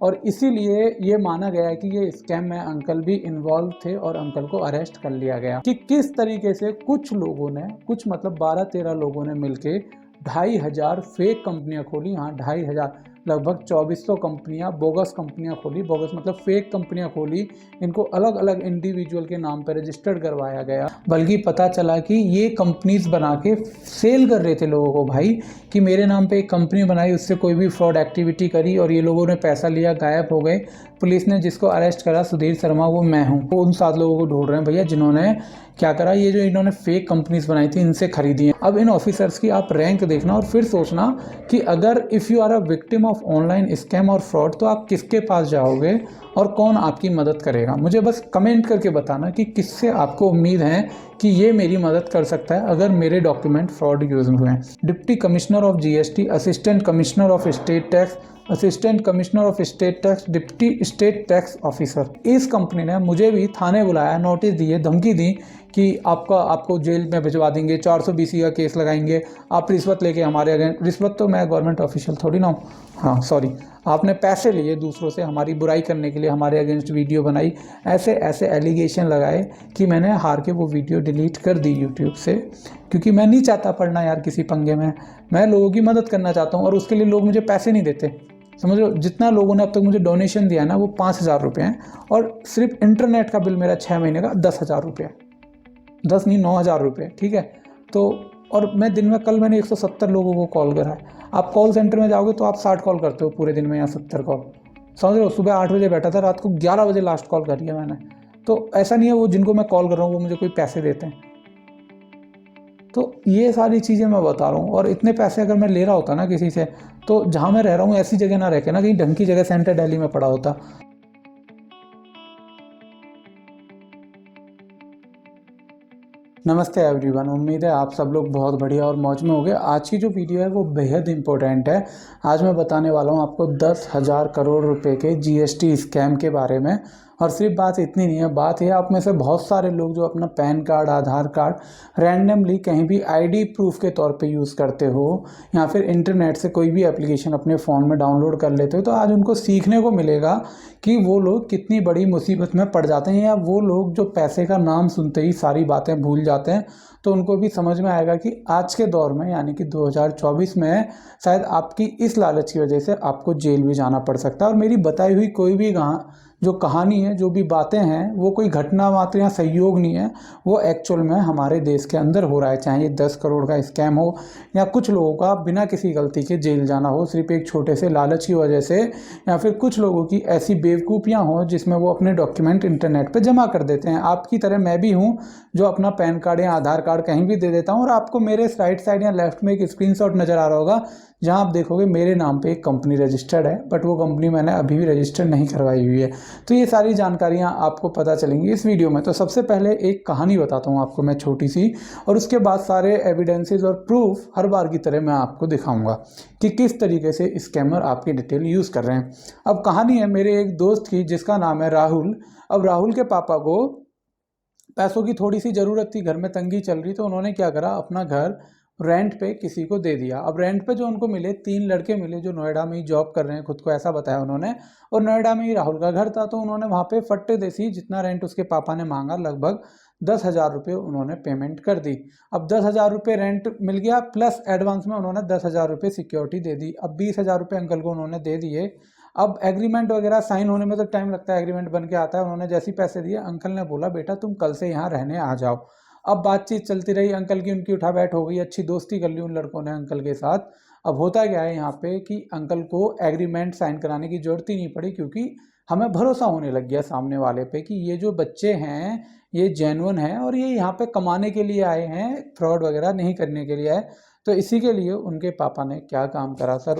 और इसीलिए ये माना गया है कि ये स्कैम में अंकल भी इन्वॉल्व थे और अंकल को अरेस्ट कर लिया गया। कि किस तरीके से कुछ लोगों ने, कुछ मतलब 12-13 लोगों ने मिलके 2,500 फेक कंपनियां खोली। हाँ, 2,500, लगभग 2400 कंपनियां, बोगस कंपनियां खोली। बोगस मतलब फेक कंपनियां खोली। इनको अलग अलग इंडिविजुअल के नाम पर रजिस्टर्ड करवाया गया। बल्कि पता चला कि ये कंपनीज बना के सेल कर रहे थे लोगों को, भाई कि मेरे नाम पे एक कंपनी बनाई, उससे कोई भी फ्रॉड एक्टिविटी करी और ये लोगों ने पैसा लिया, गायब हो गए। पुलिस ने जिसको अरेस्ट करा, सुधीर शर्मा, वो मैं हूँ। वो उन 7 लोगों को ढूंढ रहे हैं भैया जिन्होंने क्या करा, ये जो इन्होंने फेक कंपनीज बनाई थी, इनसे खरीदी है। अब इन ऑफिसर्स की आप रैंक देखना और फिर सोचना कि अगर if you are a victim of online scam और फ्रॉड तो आप किसके पास जाओगे और कौन आपकी मदद करेगा। मुझे बस कमेंट करके बताना कि किससे आपको उम्मीद है कि ये मेरी मदद कर सकता है अगर मेरे डॉक्यूमेंट फ्रॉड यूज हुए हैं। Deputy commissioner of GST, assistant commissioner of state tax, assistant commissioner of state tax, deputy state tax officer. इस कंपनी ने मुझे भी थाने बुलाया, नोटिस दिए, धमकी दी कि आपको जेल में भिजवा देंगे, 420 का केस लगाएंगे, आप रिश्वत लेके हमारे अगेंस्ट। रिश्वत तो मैं गवर्नमेंट ऑफिशियल थोड़ी ना हूँ। हाँ सॉरी, आपने पैसे लिए दूसरों से हमारी बुराई करने के लिए, हमारे अगेंस्ट वीडियो बनाई, ऐसे ऐसे एलिगेशन लगाए कि मैंने हार के वो वीडियो डिलीट कर दी यूट्यूब से। क्योंकि मैं नहीं चाहता पड़ना यार किसी पंगे में। मैं लोगों की मदद करना चाहता हूँ और उसके लिए लोग मुझे पैसे नहीं देते। समझ लो, जितना लोगों ने अब तक मुझे डोनेशन दिया ना वो 5,000 रुपये हैं और सिर्फ इंटरनेट का बिल मेरा 6 महीने का 10,000 रुपये, 10 नहीं 9,000 रुपये, ठीक है। तो और मैं दिन में, कल मैंने 170 लोगों को कॉल करा है। आप कॉल सेंटर में जाओगे तो आप 60 कॉल करते हो पूरे दिन में या 70 कॉल। समझ लो, सुबह 8 बजे बैठा था, रात को 11 बजे लास्ट कॉल करी है मैंने। तो ऐसा नहीं है वो जिनको मैं कॉल कर रहा हूँ वो मुझे कोई पैसे देते हैं। तो ये सारी चीज़ें मैं बता रहा हूँ। और इतने पैसे अगर मैं ले रहा होता ना किसी से, तो जहाँ मैं रह रहा हूँ ऐसी जगह ना रह के ना कहीं ढंग की जगह सेंटर दिल्ली में पड़ा होता। नमस्ते एवरीवन, उम्मीद है आप सब लोग बहुत बढ़िया और मौज में होंगे। आज की जो वीडियो है वो बेहद इंपॉर्टेंट है। आज मैं बताने वाला हूँ आपको 10,000 करोड़ रुपए के जीएसटी स्कैम के बारे में। और सिर्फ बात इतनी नहीं है, बात है आप में से बहुत सारे लोग जो अपना पैन कार्ड, आधार कार्ड रैंडमली कहीं भी आईडी प्रूफ के तौर पे यूज़ करते हो या फिर इंटरनेट से कोई भी एप्लीकेशन अपने फ़ोन में डाउनलोड कर लेते हो, तो आज उनको सीखने को मिलेगा कि वो लोग कितनी बड़ी मुसीबत में पड़ जाते हैं। या वो लोग जो पैसे का नाम सुनते ही सारी बातें भूल जाते हैं, तो उनको भी समझ में आएगा कि आज के दौर में यानी कि 2024 में शायद आपकी इस लालच की वजह से आपको जेल भी जाना पड़ सकता है। और मेरी बताई हुई कोई भी जो कहानी है, जो भी बातें हैं, वो कोई घटना मात्र या संयोग नहीं है, वो एक्चुअल में हमारे देश के अंदर हो रहा है। चाहे ये 10 करोड़ का स्कैम हो या कुछ लोगों का बिना किसी गलती के जेल जाना हो सिर्फ एक छोटे से लालच की वजह से, या फिर कुछ लोगों की ऐसी बेवकूफ़ियाँ हों जिसमें वो अपने डॉक्यूमेंट इंटरनेट पर जमा कर देते हैं। आपकी तरह मैं भी हूँ जो अपना पैन कार्ड या आधार कार्ड कहीं भी दे देता हूँ, और आपको मेरे राइट साइड या लेफ्ट में एक स्क्रीनशॉट नज़र आ रहा होगा जहाँ आप देखोगे मेरे नाम पे एक कंपनी रजिस्टर्ड है, बट वो कंपनी मैंने अभी भी रजिस्टर नहीं करवाई हुई है। तो ये सारी जानकारियाँ आपको पता चलेंगी इस वीडियो में। तो सबसे पहले एक कहानी बताता हूँ आपको मैं छोटी सी, और उसके बाद सारे एविडेंसेस और प्रूफ हर बार की तरह मैं आपको दिखाऊंगा कि किस तरीके से स्कैमर आपकी डिटेल यूज़ कर रहे हैं। अब कहानी है मेरे एक दोस्त की जिसका नाम है राहुल। अब राहुल के पापा को पैसों की थोड़ी सी ज़रूरत थी, घर में तंगी चल रही, तो उन्होंने क्या करा, अपना घर रेंट पे किसी को दे दिया। अब रेंट पे जो उनको मिले, 3 लड़के मिले जो नोएडा में ही जॉब कर रहे हैं, खुद को ऐसा बताया उन्होंने, और नोएडा में ही राहुल का घर था। तो उन्होंने वहाँ पे फट्टे देसी जितना रेंट उसके पापा ने मांगा, लगभग 10,000 रुपये उन्होंने पेमेंट कर दी। अब 10,000 रुपये रेंट मिल गया, प्लस एडवांस में उन्होंने 10,000 रुपये सिक्योरिटी दे दी। अब 20,000 रुपये अंकल को उन्होंने दे दिए। अब एग्रीमेंट वगैरह साइन होने में तो टाइम लगता है, एग्रीमेंट बन के आता है। उन्होंने जैसे ही पैसे दिए, अंकल ने बोला बेटा तुम कल से यहाँ रहने आ जाओ। अब बातचीत चलती रही, अंकल की उनकी उठा बैठ हो गई, अच्छी दोस्ती कर ली उन लड़कों ने अंकल के साथ। अब होता क्या है यहाँ पे कि अंकल को एग्रीमेंट साइन कराने की जरूरत ही नहीं पड़ी, क्योंकि हमें भरोसा होने लग गया सामने वाले पे कि ये जो बच्चे हैं ये जेन्युइन हैं और ये यहाँ पे कमाने के लिए आए हैं, फ्रॉड वगैरह नहीं करने के लिए आए। तो इसी के लिए उनके पापा ने क्या काम करा सर,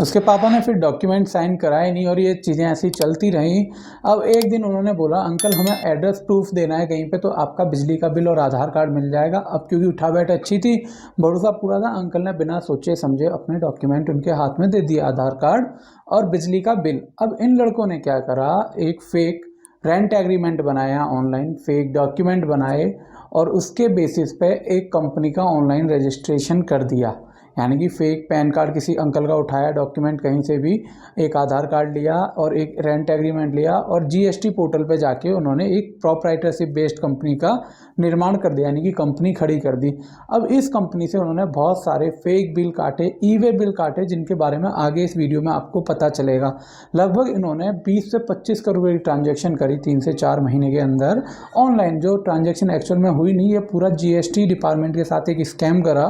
उसके पापा ने फिर डॉक्यूमेंट साइन कराए नहीं और ये चीज़ें ऐसी चलती रहीं। अब एक दिन उन्होंने बोला अंकल हमें एड्रेस प्रूफ देना है कहीं पे, तो आपका बिजली का बिल और आधार कार्ड मिल जाएगा। अब क्योंकि उठा बैठ अच्छी थी, भरोसा पूरा था, अंकल ने बिना सोचे समझे अपने डॉक्यूमेंट उनके हाथ में दे दिया, आधार कार्ड और बिजली का बिल। अब इन लड़कों ने क्या करा, एक फेक रेंट एग्रीमेंट बनाया, ऑनलाइन फेक डॉक्यूमेंट बनाए और उसके बेसिस पे एक कंपनी का ऑनलाइन रजिस्ट्रेशन कर दिया। यानी कि फेक पैन कार्ड किसी अंकल का उठाया, डॉक्यूमेंट कहीं से भी, एक आधार कार्ड लिया और एक रेंट एग्रीमेंट लिया और जीएसटी पोर्टल पे जाके उन्होंने एक प्रॉपराइटरशिप बेस्ड कंपनी का निर्माण कर दिया, यानी कि कंपनी खड़ी कर दी। अब इस कंपनी से उन्होंने बहुत सारे फेक बिल काटे, ई वे बिल काटे, जिनके बारे में आगे इस वीडियो में आपको पता चलेगा। लगभग इन्होंने 20 से 25 करोड़ रुपये की ट्रांजैक्शन करी 3 से 4 महीने के अंदर ऑनलाइन। जो ट्रांजैक्शन एक्चुअल में हुई नहीं, ये पूरा जीएसटी डिपार्टमेंट के साथ एक स्कैम करा।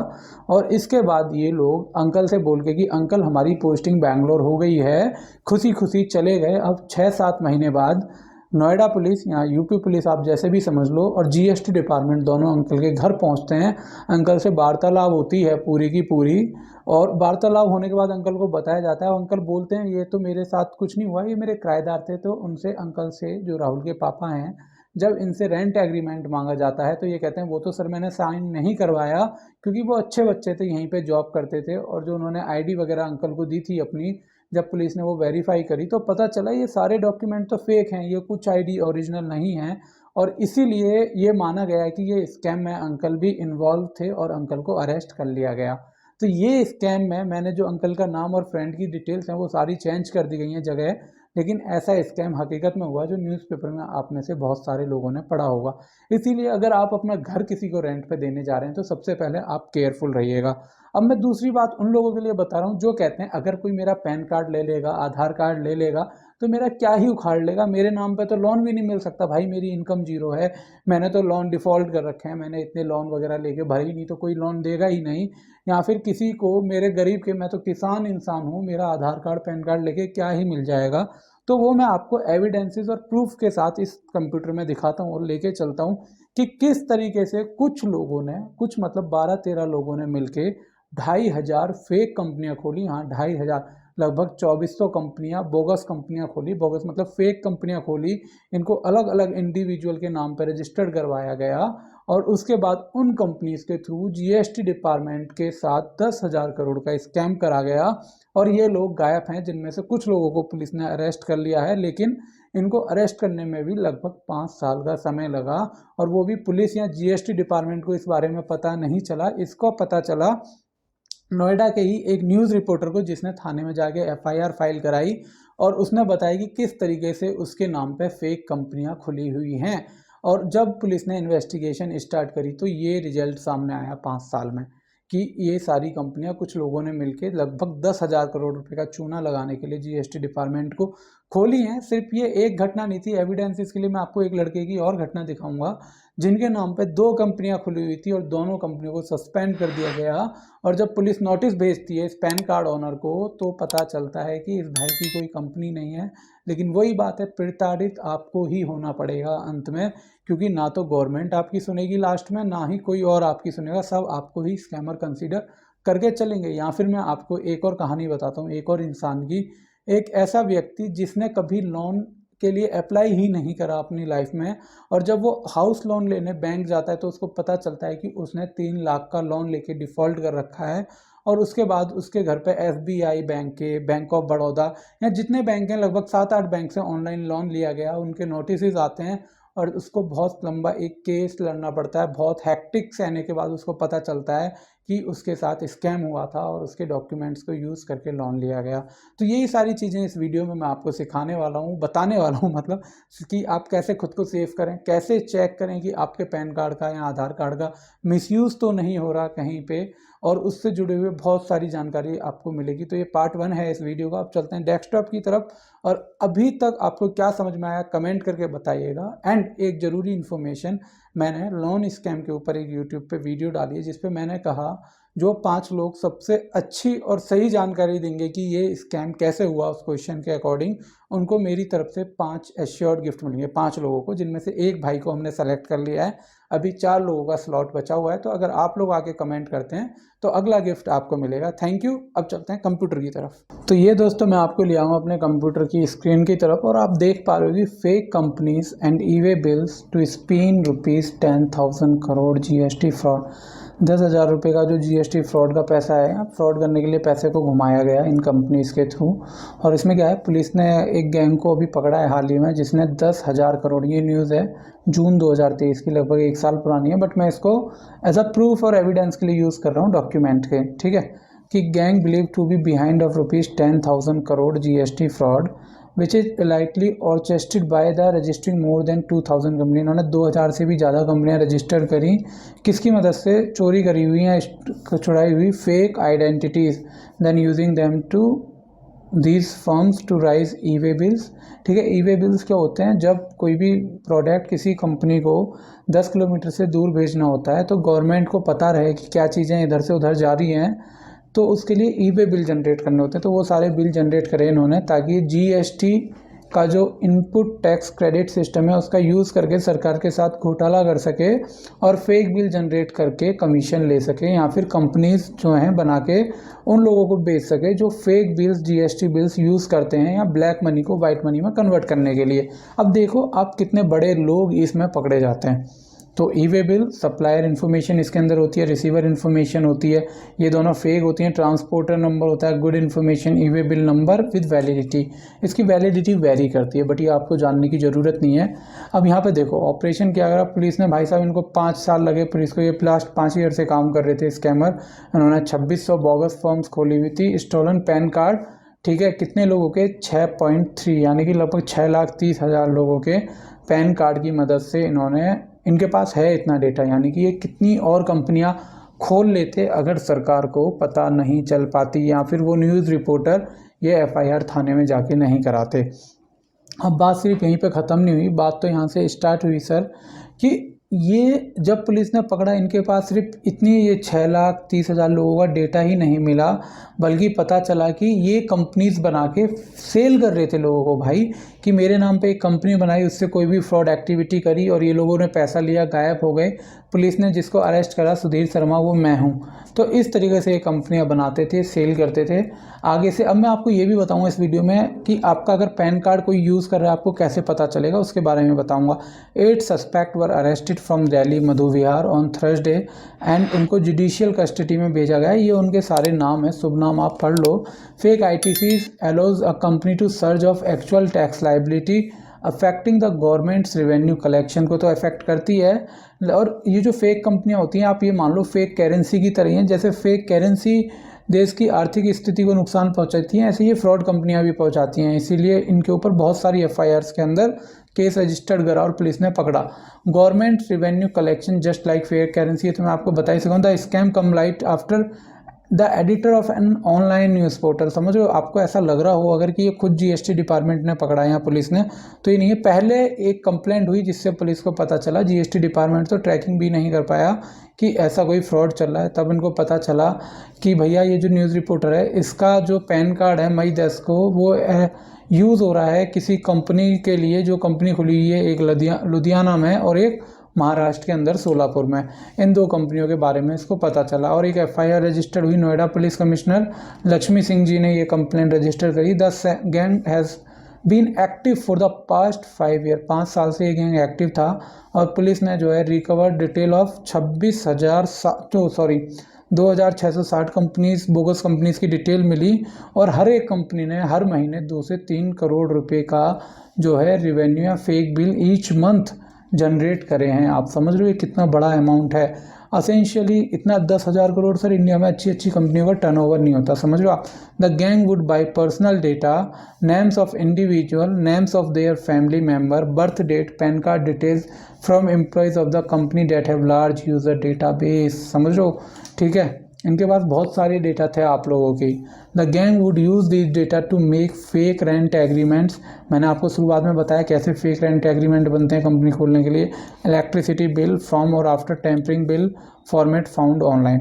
और इसके बाद ये लोग अंकल से बोल के कि अंकल हमारी पोस्टिंग बैंगलोर हो गई है, खुशी खुशी चले गए। अब 6-7 महीने बाद नोएडा पुलिस या यूपी पुलिस, आप जैसे भी समझ लो, और जीएसटी डिपार्टमेंट दोनों अंकल के घर पहुंचते हैं। अंकल से वार्तालाप होती है पूरी की पूरी, और वार्तालाप होने के बाद अंकल को बताया जाता है। अंकल बोलते हैं ये तो मेरे साथ कुछ नहीं हुआ, ये मेरे किराएदार थे। तो उनसे अंकल से, जो राहुल के पापा हैं, जब इनसे रेंट एग्रीमेंट मांगा जाता है तो ये कहते हैं वो तो सर मैंने साइन नहीं करवाया, क्योंकि वो अच्छे बच्चे थे, यहीं पे जॉब करते थे। और जो उन्होंने आईडी वगैरह अंकल को दी थी अपनी, जब पुलिस ने वो वेरीफाई करी तो पता चला ये सारे डॉक्यूमेंट तो फेक हैं, ये कुछ आईडी ओरिजिनल नहीं है। और इसीलिए ये माना गया है कि ये स्कैम में अंकल भी इन्वॉल्व थे और अंकल को अरेस्ट कर लिया गया। तो ये स्कैम में मैंने जो अंकल का नाम और फ्रेंड की डिटेल्स हैं वो सारी चेंज कर दी गई हैं जगह, लेकिन ऐसा स्कैम हकीकत में हुआ जो न्यूज़पेपर में आप में से बहुत सारे लोगों ने पढ़ा होगा। इसीलिए अगर आप अपना घर किसी को रेंट पे देने जा रहे हैं तो सबसे पहले आप केयरफुल रहिएगा। अब मैं दूसरी बात उन लोगों के लिए बता रहा हूँ जो कहते हैं अगर कोई मेरा पैन कार्ड ले लेगा, आधार कार्ड ले लेगा तो मेरा क्या ही उखाड़ लेगा, मेरे नाम पे तो लोन भी नहीं मिल सकता। भाई मेरी इनकम जीरो है, मैंने तो लोन डिफ़ॉल्ट कर रखे हैं, मैंने इतने लोन वगैरह लेके भरे ही नहीं, तो कोई लोन देगा ही नहीं। या फिर किसी को मेरे गरीब के, मैं तो किसान इंसान हूँ, मेरा आधार कार्ड पैन कार्ड लेके क्या ही मिल जाएगा। तो वो मैं आपको एविडेंसेस और प्रूफ के साथ इस कंप्यूटर में दिखाता हूँ और लेके चलता हूँ कि किस तरीके से कुछ लोगों ने, कुछ मतलब 12-13 लोगों ने मिलके 2,500 फेक कंपनियां खोली। हाँ, 2,500, लगभग 2400 कंपनियां, बोगस कंपनियां खोली। बोगस मतलब फेक कंपनियां खोली, इनको अलग अलग इंडिविजुअल के नाम पर रजिस्टर्ड करवाया गया। और उसके बाद उन कंपनीज के थ्रू जीएसटी डिपार्टमेंट के साथ 10,000 करोड़ का स्कैम करा गया। और ये लोग गायब हैं, जिनमें से कुछ लोगों को पुलिस ने अरेस्ट कर लिया है, लेकिन इनको अरेस्ट करने में भी लगभग 5 साल का समय लगा। और वो भी पुलिस या जीएसटी डिपार्टमेंट को इस बारे में पता नहीं चला। इसको पता चला नोएडा के ही एक न्यूज़ रिपोर्टर को, जिसने थाने में जाके एफआईआर फाइल कराई और उसने बताया कि किस तरीके से उसके नाम पे फेक कंपनियां खुली हुई हैं। और जब पुलिस ने इन्वेस्टिगेशन स्टार्ट करी तो ये रिजल्ट सामने आया 5 साल में कि ये सारी कंपनियां, कुछ लोगों ने मिलकर लगभग 10,000 करोड़ रुपए का चूना लगाने के लिए जीएसटी डिपार्टमेंट को खोली हैं। सिर्फ ये एक घटना नहीं थी, एविडेंस इसके लिए मैं आपको एक लड़के की और घटना दिखाऊंगा जिनके नाम पे 2 कंपनियां खुली हुई थी और दोनों कंपनियों को सस्पेंड कर दिया गया। और जब पुलिस नोटिस भेजती है इस पैन कार्ड ओनर को तो पता चलता है कि इस भाई की कोई कंपनी नहीं है। लेकिन वही बात है, प्रताड़ित आपको ही होना पड़ेगा अंत में, क्योंकि ना तो गवर्नमेंट आपकी सुनेगी लास्ट में, ना ही कोई और आपकी सुनेगा, सब आपको ही स्कैमर कंसीडर करके चलेंगे। या फिर मैं आपको एक और कहानी बताता हूँ, एक और इंसान की। एक ऐसा व्यक्ति जिसने कभी लोन के लिए अप्लाई ही नहीं करा अपनी लाइफ में, और जब वो हाउस लोन लेने बैंक जाता है तो उसको पता चलता है कि उसने 3 लाख का लोन लेके डिफ़ॉल्ट कर रखा है। और उसके बाद उसके घर पे एसबीआई बैंक के, बैंक ऑफ बड़ौदा या जितने बैंक हैं, लगभग 7-8 बैंक से ऑनलाइन लोन लिया गया, उनके नोटिस आते हैं और उसको बहुत लंबा एक केस लड़ना पड़ता है। बहुत हैक्टिक सहने के बाद उसको पता चलता है कि उसके साथ स्कैम हुआ था और उसके डॉक्यूमेंट्स को यूज़ करके लोन लिया गया। तो यही सारी चीज़ें इस वीडियो में मैं आपको सिखाने वाला हूँ, बताने वाला हूँ, मतलब कि आप कैसे खुद को सेव करें, कैसे चेक करें कि आपके पैन कार्ड का या आधार कार्ड का मिसयूज़ तो नहीं हो रहा कहीं पे, और उससे जुड़े हुए बहुत सारी जानकारी आपको मिलेगी। तो ये पार्ट 1 है इस वीडियो का। अब चलते हैं डेस्कटॉप की तरफ। और अभी तक आपको क्या समझ में आया कमेंट करके बताइएगा। एंड एक ज़रूरी इन्फॉर्मेशन, मैंने लोन स्कैम के ऊपर एक यूट्यूब पे वीडियो डाली है जिसपे मैंने कहा जो 5 लोग सबसे अच्छी और सही जानकारी देंगे कि ये स्कैम कैसे हुआ उस क्वेश्चन के अकॉर्डिंग, उनको मेरी तरफ से 5 एश्योर्ड गिफ्ट मिलेंगे। 5 लोगों को, जिनमें से एक भाई को हमने सेलेक्ट कर लिया है। अभी 4 लोगों का स्लॉट बचा हुआ है, तो अगर आप लोग आके कमेंट करते हैं तो अगला गिफ्ट आपको मिलेगा। Thank you. अब चलते हैं कंप्यूटर की तरफ। तो ये दोस्तों मैं आपको ले आऊँ अपने कंप्यूटर की स्क्रीन की तरफ, और आप देख पा रहे हो कि fake companies and e way bills to spin ₹10,000 crore GST fraud. 10,000 रुपये का जो जीएसटी फ्रॉड का पैसा है, फ्रॉड करने के लिए पैसे को घुमाया गया इन कंपनीज़ के थ्रू। और इसमें क्या है, पुलिस ने एक गैंग को अभी पकड़ा है हाल ही में जिसने 10,000 करोड़, ये न्यूज़ है जून 2023 की, लगभग 1 साल पुरानी है, बट मैं इसको एज अ प्रूफ और एविडेंस के लिए यूज़ कर रहा हूँ डॉक्यूमेंट के, ठीक है। कि gang believe to be behind of ₹10,000 crore GST fraud which is lightly orchestrated by the registering more than 2,000 company. इन्होंने 2000 से भी ज़्यादा कंपनियां रजिस्टर करी, किसकी मदद से? चोरी करी हुई हैं, छुड़ाई हुई fake identities, then using them to these firms to raise e way bills. ठीक है, ई वे बिल्स क्या होते हैं? जब कोई भी प्रोडक्ट किसी कंपनी को 10 किलोमीटर से दूर भेजना होता है तो गवर्नमेंट को पता रहे कि क्या चीज़ें इधर से उधर जा रही हैं, तो उसके लिए ई वे बिल जनरेट करने होते हैं। तो वो सारे बिल जनरेट करे इन्होंने ताकि GST का जो इनपुट टैक्स क्रेडिट सिस्टम है उसका यूज़ करके सरकार के साथ घोटाला कर सके और फेक बिल जनरेट करके कमीशन ले सके, या फिर कंपनीज जो हैं बना के उन लोगों को बेच सके जो fake bills GST bills use करते हैं या ब्लैक मनी को वाइट मनी में कन्वर्ट करने के लिए। अब देखो आप कितने बड़े लोग इसमें पकड़े जाते हैं। तो ई वे बिल, सप्लायर इन्फॉर्मेशन इसके अंदर होती है, रिसीवर इन्फॉर्मेशन होती है, ये दोनों फेक होती हैं। ट्रांसपोर्टर नंबर होता है, good information, E way bill number with validity. इसकी वैलिडिटी वेरी करती है, बट ये आपको जानने की ज़रूरत नहीं है। अब यहाँ पे देखो ऑपरेशन क्या करा पुलिस ने, भाई साहब इनको 5 साल लगे पुलिस को, ये लास्ट 5 ईयर से काम कर रहे थे स्कैमर। उन्होंने 2600 बोगस फॉर्म्स खोली हुई थी, स्टोलन पैन कार्ड। ठीक है, कितने लोगों के? 6.3 यानी कि लगभग 6,30,000 लोगों के पैन कार्ड की मदद से इन्होंने, इनके पास है इतना डेटा, यानी कि ये कितनी और कंपनियां खोल लेते अगर सरकार को पता नहीं चल पाती, या फिर वो न्यूज़ रिपोर्टर ये FIR थाने में जाके नहीं कराते। अब बात सिर्फ यहीं पे ख़त्म नहीं हुई, बात तो यहाँ से स्टार्ट हुई सर कि ये जब पुलिस ने पकड़ा इनके पास सिर्फ इतनी ये 6,30,000 लोगों का डेटा ही नहीं मिला, बल्कि पता चला कि ये कंपनीज बना के सेल कर रहे थे लोगों को, भाई कि मेरे नाम पे एक कंपनी बनाई, उससे कोई भी फ्रॉड एक्टिविटी करी और ये लोगों ने पैसा लिया, गायब हो गए। पुलिस ने जिसको अरेस्ट करा सुधीर शर्मा, वो मैं हूँ। तो इस तरीके से ये कंपनियाँ बनाते थे, सेल करते थे आगे से। अब मैं आपको ये भी बताऊँगा इस वीडियो में कि आपका अगर पैन कार्ड कोई यूज़ कर रहा है आपको कैसे पता चलेगा, उसके बारे में बताऊँगा। 8 suspect were arrested from Delhi Madhu Vihar on Thursday and इनको जुडिशियल कस्टडी में भेजा गया है। ये उनके सारे नाम है, शुभ नाम आप पढ़ लो। Fake ITCs allows a company to surge of actual tax liability affecting the governments revenue collection को तो अफेक्ट करती है। और ये जो फेक कंपनियां होती हैं आप ये मान लो फेक करेंसी की तरह हैं। जैसे फेक करेंसी देश की आर्थिक स्थिति को नुकसान पहुंचाती हैं, ऐसे ये फ्रॉड कंपनियां भी पहुंचाती हैं। इसीलिए इनके ऊपर बहुत सारी FIRs के अंदर केस रजिस्टर्ड करा और पुलिस ने पकड़ा। Government revenue collection just like fake currency, तो मैं आपको बता ही सकूँ। The scam come light after the editor of an online news portal. समझ लो, आपको ऐसा लग रहा हो अगर कि ये खुद GST डिपार्टमेंट ने पकड़ा है या पुलिस ने, तो ये नहीं है। पहले एक कंप्लेंट हुई जिससे पुलिस को पता चला, GST डिपार्टमेंट तो ट्रैकिंग भी नहीं कर पाया कि ऐसा कोई फ्रॉड चल रहा है। तब इनको पता चला कि भैया ये जो न्यूज़ रिपोर्टर है इसका जो पैन कार्ड है मई 10 को वो यूज़ हो रहा है किसी कंपनी के लिए, जो कंपनी खुली हुई है एक लुधियाना में और एक महाराष्ट्र के अंदर सोलापुर में। इन 2 कंपनियों के बारे में इसको पता चला और एक FIR रजिस्टर्ड हुई। नोएडा पुलिस कमिश्नर लक्ष्मी सिंह जी ने ये कंप्लेंट रजिस्टर करी। The gang has been active for the past 5 year. 5 साल से ये गैंग एक्टिव था और पुलिस ने जो है recovered detail of 2,660 companies, bogus companies की डिटेल मिली और हर एक कंपनी ने हर महीने 2 से 3 करोड़ रुपए का जो है रिवेन्यू या fake bill each month generate करे हैं। आप समझ रहे हो ये कितना बड़ा अमाउंट है। असेंशियली इतना 10,000 करोड़ सर इंडिया में अच्छी अच्छी कंपनियों का टर्नओवर नहीं होता, समझ लो आप। The gang would buy personal data, names of individual, names of their family member, birth date, PAN card details from employees of the company that have large user database. समझ लो, ठीक है, इनके पास बहुत सारे डेटा थे आप लोगों की। The gang would use this data to make fake rent agreements. मैंने आपको शुरुआत में बताया कैसे फेक रेंट एग्रीमेंट बनते हैं कंपनी खोलने के लिए। इलेक्ट्रिसिटी बिल फ्रॉम और after tampering bill format found online.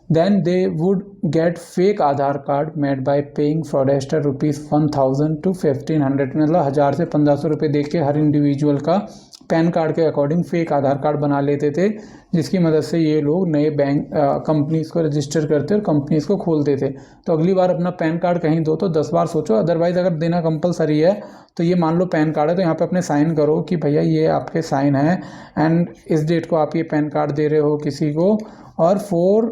Then they would get fake Aadhaar card made by paying fraudster ₹1,000 to 1,500, मतलब 1000 से 1500 रुपये दे के हर इंडिविजुअल का पैन कार्ड के अकॉर्डिंग फेक आधार कार्ड बना लेते थे, जिसकी मदद से ये लोग नए बैंक कंपनीज़ को रजिस्टर करते और कंपनीज़ को खोलते थे। तो अगली बार अपना पैन कार्ड कहीं दो तो 10 बार सोचो, अदरवाइज़ अगर देना कंपलसरी है तो ये मान लो पैन कार्ड है तो यहाँ पे अपने साइन करो कि भैया ये आपके साइन है एंड इस डेट को आप ये पैन कार्ड दे रहे हो किसी को, और फॉर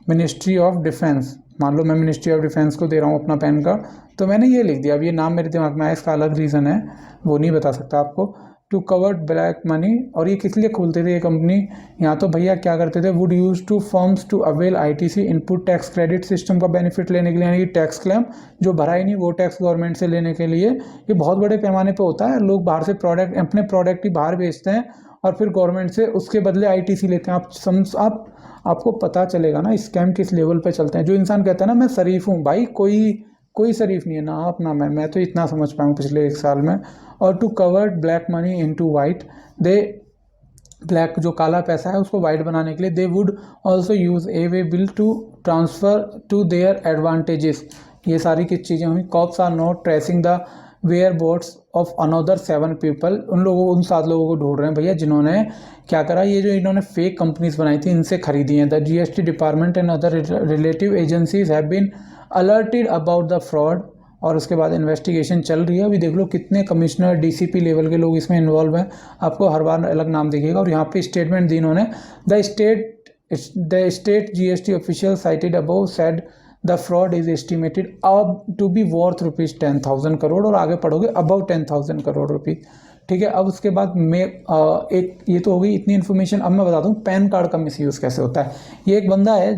मिनिस्ट्री ऑफ डिफेंस, मान लो मैं मिनिस्ट्री ऑफ डिफेंस को दे रहा हूँ अपना पैन कार्ड, तो मैंने ये लिख दिया। अब ये नाम मेरे दिमाग में आया, इसका अलग रीज़न है, वो नहीं बता सकता आपको। To cover black money. और ये किस लिए खोलते थे ये कंपनी? यहाँ तो भैया क्या करते थे, would use two firms to avail ITC input tax credit system का बेनिफिट लेने के लिए, यानी कि टैक्स क्लेम जो भरा ही नहीं वो टैक्स गवर्नमेंट से लेने के लिए। ये बहुत बड़े पैमाने पे होता है, लोग बाहर से प्रोडक्ट, अपने प्रोडक्ट ही बाहर बेचते हैं और फिर गवर्नमेंट से उसके बदले आईटीसी लेते हैं। आपको पता चलेगा ना स्कैम किस लेवल पे चलते हैं। जो इंसान कहता है ना मैं शरीफ हूँ, भाई कोई शरीफ नहीं है ना आप ना मैं तो इतना समझ पाया हूँ पिछले 1 साल में। और to cover black money into white, they black जो काला पैसा है उसको वाइट बनाने के लिए they would also use e way bill to transfer to their advantages. ये सारी किस चीज़ें हुई? Cops are not tracing the whereabouts of another 7 people. उन 7 लोगों को ढूंढ रहे हैं भैया जिन्होंने क्या करा, ये जो इन्होंने फेक कंपनीज बनाई थी इनसे खरीदी हैं। The GST department and other relative agencies have been alerted about the fraud. और उसके बाद इन्वेस्टिगेशन चल रही है। अभी देख लो कितने कमिश्नर डीसीपी लेवल के लोग इसमें इन्वॉल्व हैं, आपको हर बार अलग नाम दिखेगा। और यहाँ पे स्टेटमेंट दी इन्होंने, the state GST official cited above said the fraud is estimated up to be worth ₹10,000 crore. और आगे पढ़ोगे अबव 10,000 करोड़ रुपीज़। ठीक है, अब उसके बाद मैं एक ये तो हो गई इतनी इन्फॉर्मेशन। अब मैं बताता हूँ पैन कार्ड का मिसयूज़ कैसे होता है। ये एक बंदा है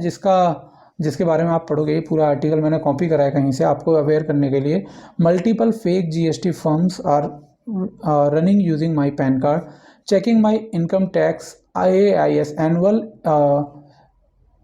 जिसके बारे में आप पढ़ोगे, ये पूरा आर्टिकल मैंने कॉपी करा है कहीं से आपको अवेयर करने के लिए। Multiple fake GST firms are running using my PAN card, checking my income tax IAIS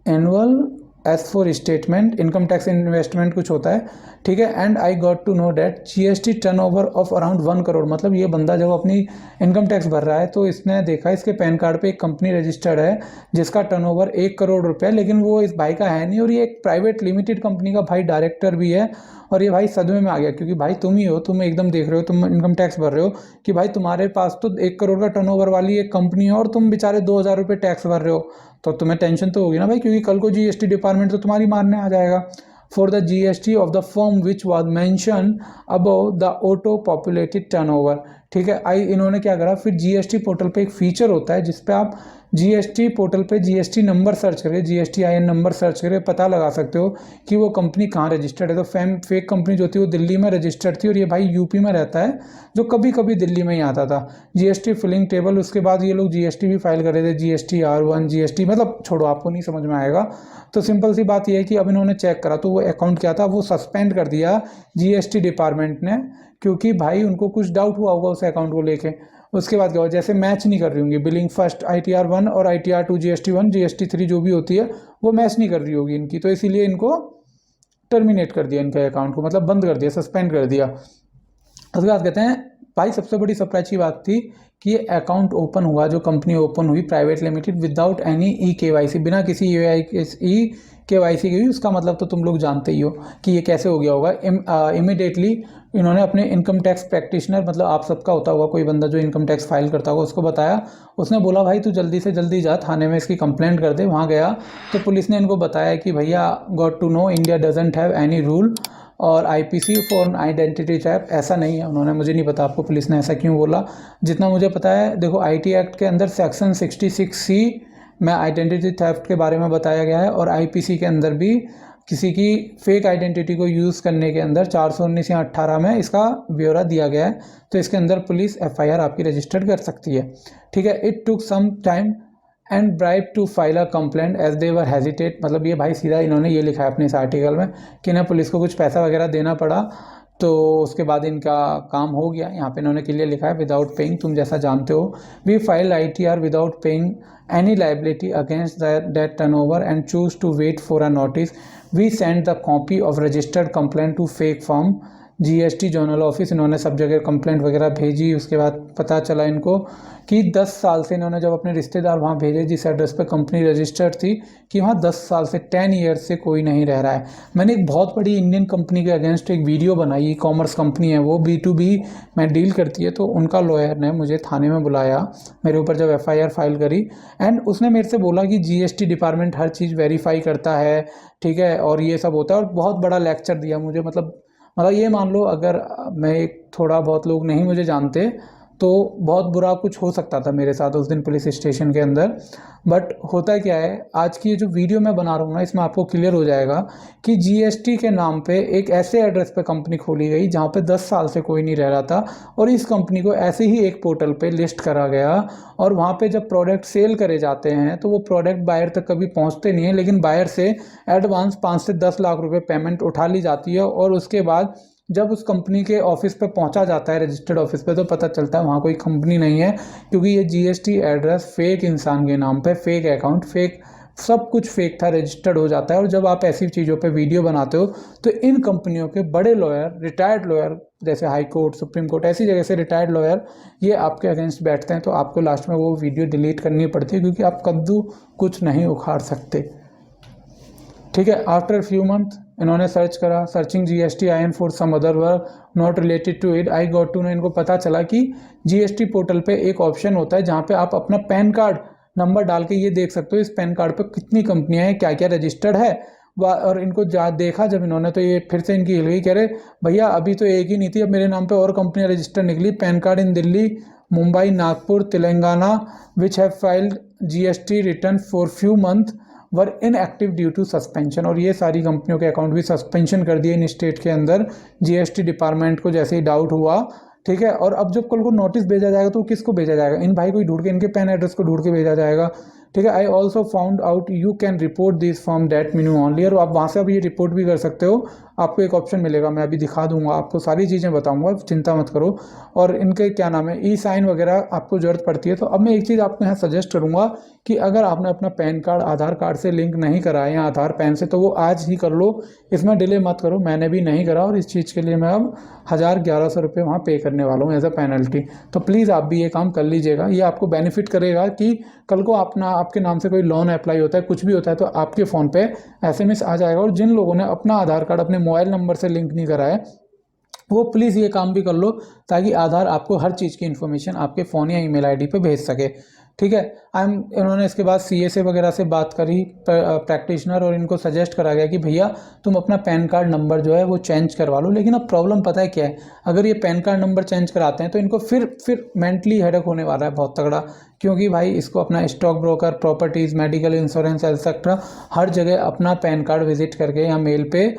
annual as for statement, income tax investment कुछ होता है। ठीक है, and I got to know that GST turnover of around 1 crore. मतलब ये बंदा जब अपनी इनकम टैक्स भर रहा है तो इसने देखा इसके पैन कार्ड पे एक कंपनी रजिस्टर्ड है जिसका टर्नओवर 1 करोड़ रुपये, लेकिन वो इस भाई का है नहीं। और ये एक प्राइवेट लिमिटेड कंपनी का भाई डायरेक्टर भी है। और ये भाई सदमे में आ गया क्योंकि भाई तुम ही हो, तुम एकदम देख रहे हो, तुम इनकम टैक्स भर रहे हो कि भाई तुम्हारे पास तो 1 करोड़ का टर्नओवर वाली एक कंपनी है और तुम बेचारे 2,000 रुपये टैक्स भर रहे हो। तो तुम्हें टेंशन तो होगी ना भाई, क्योंकि कल को जीएसटी डिपार्टमेंट तो तुम्हारी मारने आ जाएगा। For the GST of the firm which was mention above the auto populated turnover. ठीक है, इन्होंने क्या करा, फिर जीएसटी पोर्टल पे एक फीचर होता है जिसपे आप जीएसटी पोर्टल पे जीएसटी नंबर सर्च करके, GSTIN नंबर सर्च करके पता लगा सकते हो कि वो कंपनी कहाँ रजिस्टर्ड है। तो फेक कंपनी जो थी वो दिल्ली में रजिस्टर्ड थी और ये भाई यूपी में रहता है, जो कभी कभी दिल्ली में ही आता था। जीएसटी फिलिंग टेबल, उसके बाद ये लोग जीएसटी भी फाइल कर रहे थे, GSTR1 GST, मतलब छोड़ो आपको नहीं समझ में आएगा। तो सिंपल सी बात यह है कि अब इन्होंने चेक करा तो वो अकाउंट क्या था, वो सस्पेंड कर दिया जीएसटी डिपार्टमेंट ने, क्योंकि भाई उनको कुछ डाउट हुआ होगा उस अकाउंट को लेके। उसके बाद क्या हुआ, जैसे मैच नहीं कर रही होंगी बिलिंग फर्स्ट ITR1 और ITR2 GST1 GST3 जो भी होती है वो मैच नहीं कर रही होगी इनकी, तो इसीलिए इनको टर्मिनेट कर दिया, इनके अकाउंट को मतलब बंद कर दिया, सस्पेंड कर दिया। उसके बाद कहते हैं भाई सबसे बड़ी सरप्राइज की बात थी कि ये अकाउंट ओपन हुआ, जो कंपनी ओपन हुई private limited, without any EKYC, बिना किसी EKYC के हुई। उसका मतलब तो तुम लोग जानते ही हो कि ये कैसे हो गया होगा। इमीडिएटली इन्होंने अपने इनकम टैक्स प्रैक्टिशनर, मतलब आप सबका होता होगा कोई बंदा जो इनकम टैक्स फाइल करता होगा, उसको बताया। उसने बोला भाई तू जल्दी से जल्दी जा थाने में इसकी कंप्लेंट कर दे। वहाँ गया तो पुलिस ने इनको बताया कि भैया got to know India doesn't have any rule और IPC फॉर आइडेंटिटी थेफ्ट, ऐसा नहीं है। उन्होंने, मुझे नहीं पता आपको पुलिस ने ऐसा क्यों बोला। जितना मुझे पता है देखो IT एक्ट के अंदर सेक्शन 66C में आइडेंटिटी थेफ्ट के बारे में बताया गया है और IPC के अंदर भी किसी की फेक आइडेंटिटी को यूज़ करने के अंदर 419 या 18 में इसका ब्यौरा दिया गया है। तो इसके अंदर पुलिस FIR आपकी रजिस्टर्ड कर सकती है। ठीक है, it took some time and bribe to file a complaint as they were hesitate. मतलब ये भाई सीधा इन्होंने ये लिखा है अपने इस आर्टिकल में कि ना पुलिस को कुछ पैसा वगैरह देना पड़ा, तो उसके बाद इनका काम हो गया। यहाँ पे इन्होंने क्लियर लिखा है विदाउट पेइंग, तुम जैसा जानते हो, we file ITR without paying any liability against that turnover and choose to wait for a notice, we send the copy of registered complaint to fake form GST zonal office. इन्होंने सब जगह complaint वगैरह भेजी। उसके बाद पता चला इनको कि 10 साल से इन्होंने जब अपने रिश्तेदार वहाँ भेजे जिस एड्रेस पे कंपनी रजिस्टर्ड थी, कि वहाँ 10 साल से 10 ईयर्स से कोई नहीं रह रहा है। मैंने एक बहुत बड़ी इंडियन कंपनी के अगेंस्ट एक वीडियो बनाई, कॉमर्स कंपनी है वो, B2B में डील करती है। तो उनका लॉयर ने मुझे थाने में बुलाया मेरे ऊपर जब FIR फाइल करी, एंड उसने मेरे से बोला कि GST डिपार्टमेंट हर चीज़ वेरीफाई करता है, ठीक है, और ये सब होता है। और बहुत बड़ा लेक्चर दिया मुझे। मतलब ये मान लो अगर मैं एक थोड़ा बहुत लोग नहीं मुझे जानते तो बहुत बुरा कुछ हो सकता था मेरे साथ उस दिन पुलिस स्टेशन के अंदर। बट होता क्या है, आज की ये जो वीडियो मैं बना रहा हूँ ना, इसमें आपको क्लियर हो जाएगा कि जीएसटी के नाम पे एक ऐसे एड्रेस पे कंपनी खोली गई जहाँ पे 10 साल से कोई नहीं रह रहा था, और इस कंपनी को ऐसे ही एक पोर्टल पे लिस्ट करा गया, और वहाँ पे जब प्रोडक्ट सेल करे जाते हैं तो वो प्रोडक्ट बायर तक कभी पहुँचते नहीं है, लेकिन बायर से एडवांस 5 से 10 लाख रुपए पेमेंट उठा ली जाती है, और उसके बाद जब उस कंपनी के ऑफिस पे पहुंचा जाता है, रजिस्टर्ड ऑफिस पे, तो पता चलता है वहाँ कोई कंपनी नहीं है, क्योंकि ये जीएसटी एड्रेस फेक इंसान के नाम पे, फेक अकाउंट, फेक सब कुछ फेक था, रजिस्टर्ड हो जाता है। और जब आप ऐसी चीज़ों पे वीडियो बनाते हो तो इन कंपनियों के बड़े लॉयर, रिटायर्ड लॉयर, जैसे हाई कोर्ट, सुप्रीम कोर्ट, ऐसी जगह से रिटायर्ड लॉयर ये आपके अगेंस्ट बैठते हैं, तो आपको लास्ट में वो वीडियो डिलीट करनी पड़ती है, क्योंकि आप कद्दू कुछ नहीं उखाड़ सकते। ठीक है, आफ्टर फ्यू मंथ इन्होंने सर्च करा, searching GST I N for some other work not related to it, I got to know, इनको पता चला कि जीएसटी पोर्टल पे एक ऑप्शन होता है जहाँ पे आप अपना पैन कार्ड नंबर डाल के ये देख सकते हो इस पैन कार्ड पे कितनी कंपनियां हैं, क्या क्या रजिस्टर्ड है। और इनको देखा जब इन्होंने, तो ये फिर से इनकी हिल गई, कह रहे भैया अभी तो एक ही नहीं थी, अब मेरे नाम पे और कंपनियां रजिस्टर्ड निकली, PAN card in Delhi, Mumbai, Nagpur, Telangana, which have filed GST return for few month were inactive due to suspension. और ये सारी कंपनियों के अकाउंट भी सस्पेंशन कर दिए इन स्टेट के अंदर, जीएसटी डिपार्टमेंट को जैसे ही डाउट हुआ। ठीक है, और अब जब कल को नोटिस भेजा जाएगा तो किसको भेजा जाएगा, इन भाई को ही ढूंढ के, इनके पैन एड्रेस को ढूंढ के भेजा जाएगा। ठीक है, I also found out you can report this from that menu only, और आप वहाँ से अब ये रिपोर्ट भी कर सकते हो, आपको एक ऑप्शन मिलेगा, मैं अभी दिखा दूंगा आपको, सारी चीज़ें बताऊंगा, चिंता मत करो। और इनके क्या नाम है, ई साइन वगैरह आपको ज़रूरत पड़ती है। तो अब मैं एक चीज़ आपको यहाँ सजेस्ट करूँगा कि अगर आपने अपना पैन कार्ड आधार कार्ड से लिंक नहीं कराया या आधार पैन से, तो वो आज ही कर लो, इसमें डिले मत करो। मैंने भी नहीं करा, और इस चीज़ के लिए मैं अब 1100 रुपये वहाँ पे करने वाला हूँ एज अ पेनल्टी। तो प्लीज़ आप भी ये काम कर लीजिएगा, ये आपको बेनिफिट करेगा कि कल को अपना आपके नाम से कोई लोन अप्लाई होता है, कुछ भी होता है, तो आपके फ़ोन पे एसएमएस आ जाएगा। और जिन लोगों ने अपना आधार कार्ड अपने मोबाइल नंबर से लिंक नहीं कराया, वो प्लीज़ ये काम भी कर लो, ताकि आधार आपको हर चीज़ की इन्फॉर्मेशन आपके फ़ोन या ईमेल आईडी पे भेज सके। ठीक है, इन्होंने इसके बाद सीएसए वगैरह से बात करी, प्रैक्टिशनर, और इनको सजेस्ट करा गया कि भैया तुम अपना पैन कार्ड नंबर जो है वो चेंज करवा लो। लेकिन अब प्रॉब्लम पता है क्या है, अगर ये पैन कार्ड नंबर चेंज कराते हैं तो इनको फिर मेंटली हेडेक होने वाला है बहुत तगड़ा, क्योंकि भाई इसको अपना stock broker, properties, medical insurance etcetera हर जगह अपना पैन कार्ड विजिट करके या मेल पे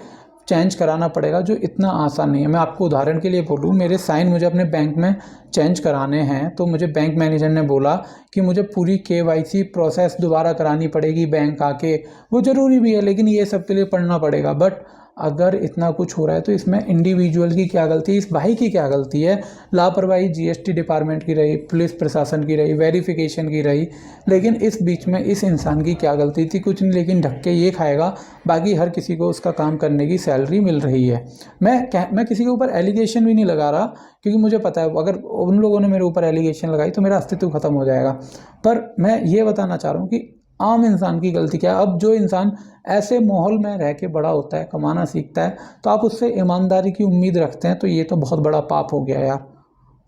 चेंज कराना पड़ेगा, जो इतना आसान नहीं है। मैं आपको उदाहरण के लिए बोलूँ, मेरे साइन मुझे अपने बैंक में चेंज कराने हैं, तो मुझे बैंक मैनेजर ने बोला कि मुझे पूरी केवाईसी प्रोसेस दोबारा करानी पड़ेगी बैंक आके, वो ज़रूरी भी है, लेकिन ये सब के लिए पढ़ना पड़ेगा। बट अगर इतना कुछ हो रहा है तो इसमें इंडिविजुअल की क्या गलती है, इस भाई की क्या गलती है? लापरवाही जीएसटी डिपार्टमेंट की रही, पुलिस प्रशासन की रही, वेरिफिकेशन की रही, लेकिन इस बीच में इस इंसान की क्या गलती थी? कुछ नहीं, लेकिन धक्के ये खाएगा, बाकी हर किसी को उसका काम करने की सैलरी मिल रही है। मैं किसी के ऊपर एलिगेशन भी नहीं लगा रहा, क्योंकि मुझे पता है अगर उन लोगों ने मेरे ऊपर एलिगेशन लगाई तो मेरा अस्तित्व खत्म हो जाएगा। पर मैं ये बताना चाह रहा हूँ कि आम इंसान की गलती क्या है। अब जो इंसान ऐसे माहौल में रह के बड़ा होता है, कमाना सीखता है, तो आप उससे ईमानदारी की उम्मीद रखते हैं, तो ये तो बहुत बड़ा पाप हो गया यार,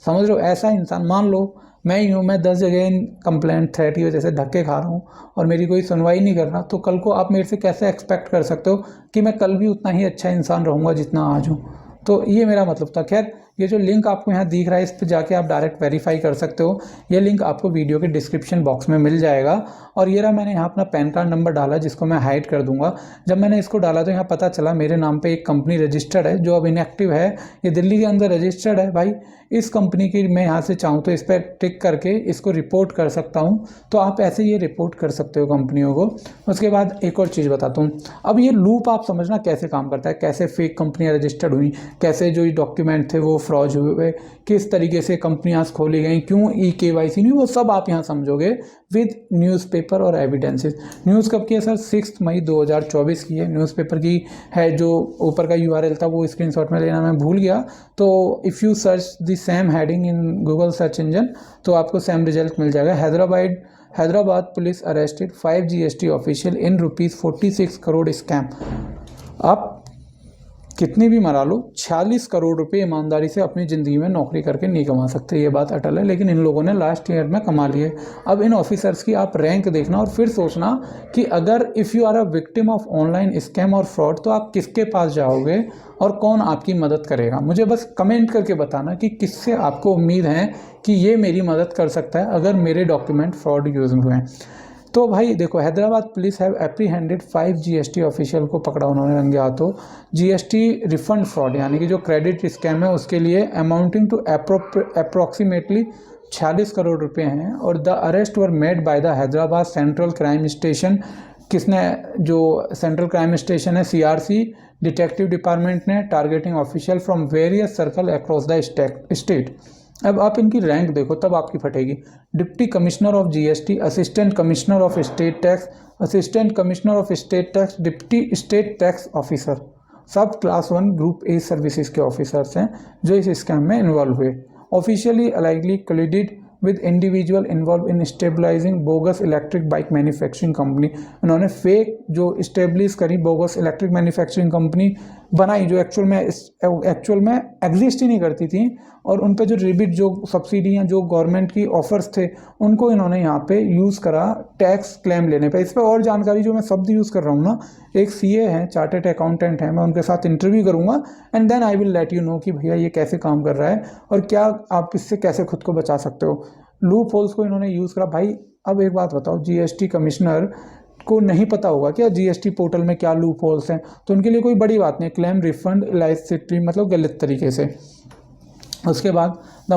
समझ रहे हो? ऐसा इंसान, मान लो मैं ही हूँ, मैं 10 जगह कंप्लेंट, थ्रेट की वजह से धक्के खा रहा हूँ और मेरी कोई सुनवाई नहीं कर रहा, तो कल को आप मेरे से कैसे एक्सपेक्ट कर सकते हो कि मैं कल भी उतना ही अच्छा इंसान रहूँगा जितना आज हूँ? तो ये मेरा मतलब था। खैर, ये जो लिंक आपको यहाँ दिख रहा है, इस पर जाके आप डायरेक्ट वेरीफाई कर सकते हो। ये लिंक आपको वीडियो के डिस्क्रिप्शन बॉक्स में मिल जाएगा। और ये रहा, मैंने यहाँ अपना पैन कार्ड नंबर डाला, जिसको मैं हाइड कर दूंगा। जब मैंने इसको डाला तो यहाँ पता चला मेरे नाम पे एक कंपनी रजिस्टर्ड है जो अब इनएक्टिव है, ये दिल्ली के अंदर रजिस्टर्ड है। भाई इस कंपनी की मैं यहाँ से चाहूँ तो इस पर टिक करके इसको रिपोर्ट कर सकता हूँ, तो आप ऐसे ये रिपोर्ट कर सकते हो कंपनियों को। उसके बाद एक और चीज़ बताता हूँ, अब ये लूप आप समझना कैसे काम करता है, कैसे फेक कंपनियाँ रजिस्टर्ड हुई, कैसे जो डॉक्यूमेंट थे वो फ्रॉड हुए, किस तरीके से कंपनियां खोली गई, क्यों KYC नहीं, वो सब आप यहाँ समझोगे विद न्यूज़पेपर और एविडेंसेस। न्यूज़ कब की है सर? 6 मई 2024 की है। न्यूज़पेपर की है, जो ऊपर का URL था वो स्क्रीनशॉट में लेना मैं भूल गया। तो if you search the same heading in Google search engine तो आपको सेम रिजल्ट मिल जाएगा। Hyderabad police arrested 5 GST official in ₹46 crore scam. आप कितनी भी मरा लो, 46 करोड़ रुपए ईमानदारी से अपनी ज़िंदगी में नौकरी करके नहीं कमा सकते, ये बात अटल है। लेकिन इन लोगों ने लास्ट ईयर में कमा लिए। अब इन ऑफिसर्स की आप रैंक देखना और फिर सोचना कि अगर if you are a victim of online scam और फ्रॉड तो आप किसके पास जाओगे और कौन आपकी मदद करेगा। मुझे बस कमेंट करके बताना कि किससे आपको उम्मीद है कि ये मेरी मदद कर सकता है अगर मेरे डॉक्यूमेंट फ्रॉड यूज़ हुए हैं। तो भाई देखो, Hyderabad police have apprehended 5 GST official को पकड़ा उन्होंने रंगे हाथों। जीएसटी रिफंड फ्रॉड यानी कि जो क्रेडिट स्कैम है उसके लिए अमाउंटिंग टू अप्रोक्सीमेटली 46 करोड़ रुपए हैं। और the arrest were made by the Hyderabad central crime station. किसने? जो सेंट्रल क्राइम स्टेशन है सीआरसी डिटेक्टिव डिपार्टमेंट ने, targeting official from various circle across the state. अब आप इनकी रैंक देखो तब आपकी फटेगी। Deputy commissioner of GST, assistant commissioner of state tax, assistant commissioner of state tax, deputy state tax officer, sub class 1 group A services के officers हैं जो इस स्कैम में इन्वॉल्व हुए। Officially allegedly colluded with individual involve in stabilising bogus electric bike manufacturing company. उन्होंने fake जो establish करी bogus electric manufacturing company बनाई जो एक्चुअल में एग्जिस्ट ही नहीं करती थी, और उन पे जो रिबिट जो सब्सिडियाँ जो गवर्नमेंट की ऑफर्स थे उनको इन्होंने यहाँ पे यूज़ करा टैक्स क्लेम लेने पे। इस पर और जानकारी जो मैं शब्द यूज़ कर रहा हूँ ना, एक सीए हैं, चार्टर्ड अकाउंटेंट हैं, मैं उनके साथ इंटरव्यू करूँगा and then I will let you know कि भैया ये कैसे काम कर रहा है और क्या आप इससे कैसे खुद को बचा सकते हो। लूप होल्स को इन्होंने यूज़ करा। भाई अब एक बात बताओ, जीएसटी कमिश्नर को नहीं पता होगा क्या जीएसटी पोर्टल में क्या लूप होल्स हैं? तो उनके लिए कोई बड़ी बात नहीं, क्लेम रिफंड इलाइसिटी मतलब गलत तरीके से। उसके बाद the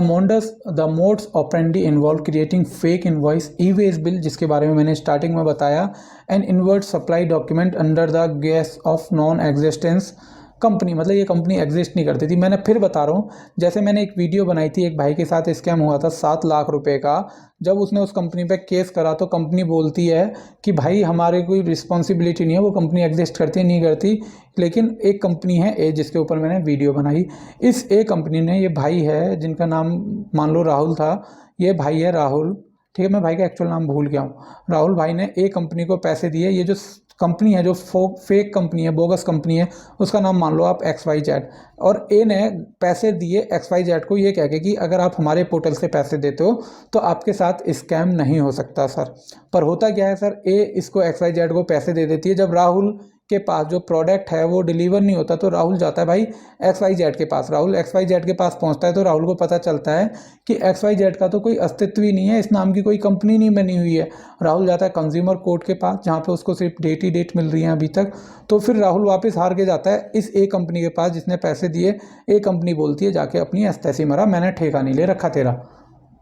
modus operandi involve creating fake invoice, e way bill जिसके बारे में मैंने स्टार्टिंग में बताया, and inward supply document under the guise of non existence company. मतलब ये कंपनी एग्जिस्ट नहीं करती थी। मैंने फिर बता रहा हूँ, जैसे मैंने एक वीडियो बनाई थी, एक भाई के साथ स्कैम हुआ था 7 लाख रुपए का। जब उसने उस कंपनी पे केस करा तो कंपनी बोलती है कि भाई हमारे कोई रिस्पॉन्सिबिलिटी नहीं है, वो कंपनी एग्जिस्ट करती है नहीं करती। लेकिन एक कंपनी है ए जिसके ऊपर मैंने वीडियो बनाई, इस ए कंपनी ने, ये भाई है जिनका नाम मान लो राहुल था, ये भाई है राहुल, ठीक है, मैं भाई का एक्चुअल नाम भूल गया हूँ। राहुल भाई ने ए कंपनी को पैसे दिए। ये जो कंपनी है जो फेक कंपनी है, बोगस कंपनी है, उसका नाम मान लो आप XYZ, और ए ने पैसे दिए XYZ को ये कह के कि अगर आप हमारे पोर्टल से पैसे देते हो तो आपके साथ स्कैम नहीं हो सकता सर। पर होता क्या है सर, ए इसको XYZ को पैसे दे देती है। जब राहुल के पास जो प्रोडक्ट है वो डिलीवर नहीं होता तो राहुल जाता है भाई XYZ के पास। राहुल XYZ के पास पहुंचता है तो राहुल को पता चलता है कि XYZ का तो कोई अस्तित्व ही नहीं है, इस नाम की कोई कंपनी नहीं बनी हुई है। राहुल जाता है कंज्यूमर कोर्ट के पास जहाँ पे उसको सिर्फ डेट ही डेट मिल रही है अभी तक। तो फिर राहुल वापस हार के जाता है इस ए कंपनी के पास जिसने पैसे दिए। ए कंपनी बोलती है जाके अपनी तैसी मरा, मैंने ठेका नहीं ले रखा तेरा।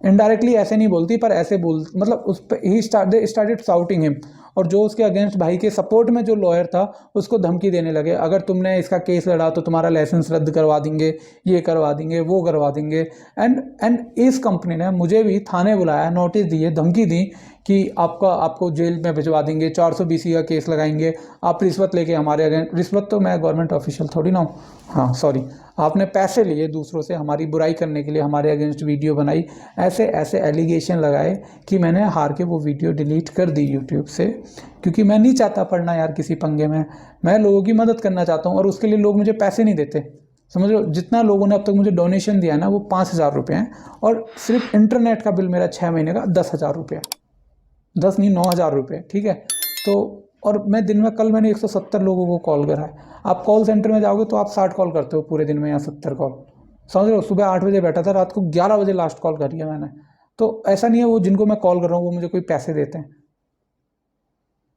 इनडायरेक्टली ऐसे नहीं बोलती पर ऐसे बोल, मतलब उस पर ही स्टार्टेड शाउटिंग हिम। और जो उसके अगेंस्ट भाई के सपोर्ट में जो लॉयर था उसको धमकी देने लगे, अगर तुमने इसका केस लड़ा तो तुम्हारा लाइसेंस रद्द करवा देंगे, ये करवा देंगे, वो करवा देंगे। एंड इस कंपनी ने मुझे भी थाने बुलाया, नोटिस दिए, धमकी दी कि आपको जेल में भिजवा देंगे, 420 का केस लगाएंगे, आप रिश्वत लेके हमारे अगेंस्ट। रिश्वत तो मैं गवर्नमेंट ऑफिशियल थोड़ी ना हूँ, हाँ सॉरी, आपने पैसे लिए दूसरों से हमारी बुराई करने के लिए, हमारे अगेंस्ट वीडियो बनाई, ऐसे ऐसे एलिगेशन लगाए कि मैंने हार के वो वीडियो डिलीट कर दी यूट्यूब से, क्योंकि मैं नहीं चाहता पड़ना यार किसी पंगे में। मैं लोगों की मदद करना चाहता हूँ और उसके लिए लोग मुझे पैसे नहीं देते। समझ लो, जितना लोगों ने अब तक मुझे डोनेशन दिया है ना वो 5,000 रुपये हैं, और सिर्फ इंटरनेट का बिल मेरा 6 महीने का 10,000 रुपये, 10 नहीं 9,000 रुपये, ठीक है। तो और मैं दिन में, कल मैंने 170 लोगों को कॉल करा है। आप कॉल सेंटर में जाओगे तो आप 60 कॉल करते हो पूरे दिन में या 70 कॉल, समझ रहे हो। सुबह 8 बजे बैठा था, रात को 11 बजे लास्ट कॉल करी है मैंने। तो ऐसा नहीं है वो जिनको मैं कॉल कर रहा हूँ वो मुझे कोई पैसे देते हैं।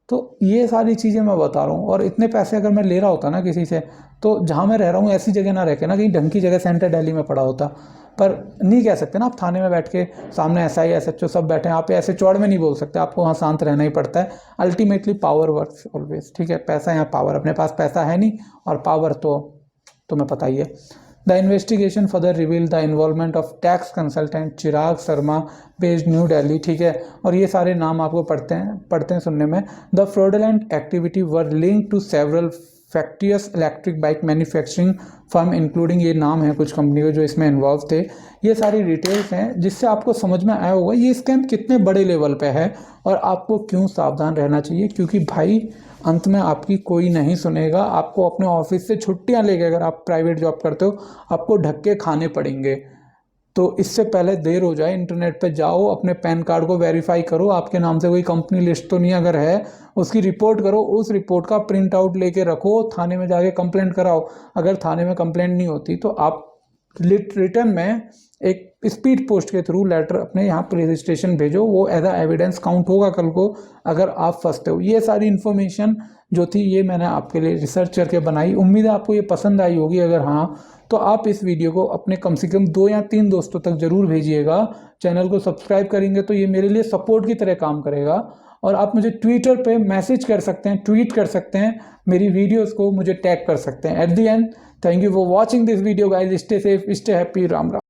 तो ये सारी चीज़ें मैं बता रहा हूँ। और इतने पैसे अगर मैं ले रहा होता ना किसी से, तो जहाँ मैं रह रहा हूँ ऐसी जगह ना रह के ना कहीं ढंग की जगह सेंटर दिल्ली में पड़ा होता। पर नहीं कह सकते ना आप थाने में बैठ के, सामने SI SHO सब बैठे हैं, आप ऐसे चौड़ में नहीं बोल सकते, आपको वहाँ शांत रहना ही पड़ता है। अल्टीमेटली पावर वर्क्स ऑलवेज, ठीक है। पैसा यहाँ पावर, अपने पास पैसा है नहीं और पावर तो तुम्हें पता ही है। The investigation further reveal the involvement of tax consultant Chirag Sharma based new Delhi, ठीक है। और ये सारे नाम आपको पढ़ते हैं सुनने में। The fraudulent activity were linked to several fictitious electric bike manufacturing firm including, ये नाम है कुछ कंपनी के जो इसमें इन्वॉल्व थे। ये सारी डिटेल्स हैं जिससे आपको समझ में आया होगा ये स्कैम कितने बड़े लेवल पे है और आपको क्यों सावधान रहना चाहिए। क्योंकि भाई अंत में आपकी कोई नहीं सुनेगा, आपको अपने ऑफिस से छुट्टियां लेके, अगर आप प्राइवेट जॉब करते हो, आपको धक्के खाने पड़ेंगे। तो इससे पहले देर हो जाए, इंटरनेट पे जाओ, अपने पैन कार्ड को वेरीफाई करो, आपके नाम से कोई कंपनी लिस्ट तो नहीं, अगर है उसकी रिपोर्ट करो, उस रिपोर्ट का प्रिंट आउट लेके रखो, थाने में जाके कंप्लेंट कराओ। अगर थाने में कंप्लेंट नहीं होती तो आप रिटर्न में एक स्पीड पोस्ट के थ्रू लेटर अपने यहाँ पुलिस स्टेशन भेजो, वो एज अ एविडेंस काउंट होगा कल को अगर आप फंसते हो। ये सारी इन्फॉर्मेशन जो थी ये मैंने आपके लिए रिसर्च करके बनाई। उम्मीद है आपको ये पसंद आई होगी। अगर हाँ तो आप इस वीडियो को अपने कम से कम 2 या 3 दोस्तों तक जरूर भेजिएगा। चैनल को सब्सक्राइब करेंगे तो ये मेरे लिए सपोर्ट की तरह काम करेगा। और आप मुझे ट्विटर पे मैसेज कर सकते हैं, ट्वीट कर सकते हैं, मेरी वीडियोस को मुझे टैग कर सकते हैं। At the end, thank you for watching this video guys. Stay safe, stay happy, Ram Ram.